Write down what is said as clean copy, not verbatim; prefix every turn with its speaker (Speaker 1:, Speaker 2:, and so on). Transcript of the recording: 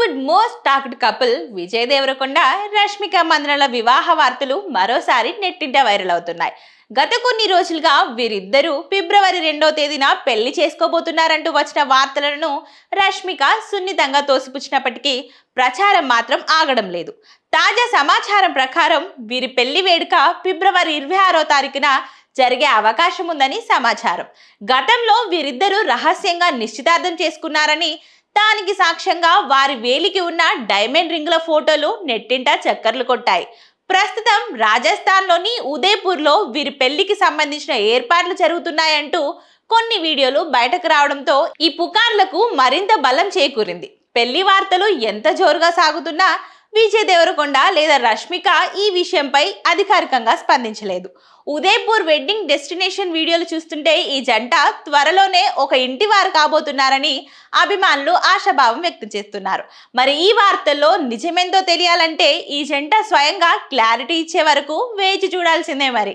Speaker 1: Tollywood most talked couple Vijay Deverakonda Rashmika మందనల వివాహ వార్తలు మరోసారి నెట్టింట వైరల్ అవుతున్నాయి. గత కొన్ని రోజులుగా వీరిద్దరూ ఫిబ్రవరి 2వ తేదీన పెళ్లి చేసుకోబోతున్నారంటూ వచ్చిన వార్తలను రష్మిక సున్నితంగా తోసిపుచ్చినప్పటికీ ప్రచారం మాత్రం ఆగడం లేదు. తాజా సమాచారం ప్రకారం వీరి పెళ్లి వేడుక ఫిబ్రవరి 26వ తారీఖున జరిగే అవకాశం ఉందని సమాచారం. గతంలో వీరిద్దరూ రహస్యంగా నిశ్చితార్థం చేసుకున్నారని, దానికి సాక్ష్యంగా వారి వేలికి ఉన్న డైమండ్ రింగుల ఫోటోలు నెట్టింట చక్కర్లు కొట్టాయి. ప్రస్తుతం రాజస్థాన్లోని ఉదయపూర్లో వీరి పెళ్లికి సంబంధించిన ఏర్పాట్లు జరుగుతున్నాయంటూ కొన్ని వీడియోలు బయటకు రావడంతో ఈ పుకార్లకు మరింత బలం చేకూరింది. పెళ్లి వార్తలు ఎంత జోరుగా సాగుతున్నా విజయ్ దేవరకొండ లేదా రష్మిక ఈ విషయంపై అధికారికంగా స్పందించలేదు. ఉదయపూర్ వెడ్డింగ్ డెస్టినేషన్ వీడియోలు చూస్తుంటే ఈ జంట త్వరలోనే ఒక ఇంటి వారు కాబోతున్నారని అభిమానులు ఆశాభావం వ్యక్తం చేస్తున్నారు. మరి ఈ వార్తల్లో నిజమేందో తెలియాలంటే ఈ జంట స్వయంగా క్లారిటీ ఇచ్చే వరకు వేచి చూడాల్సిందే మరి.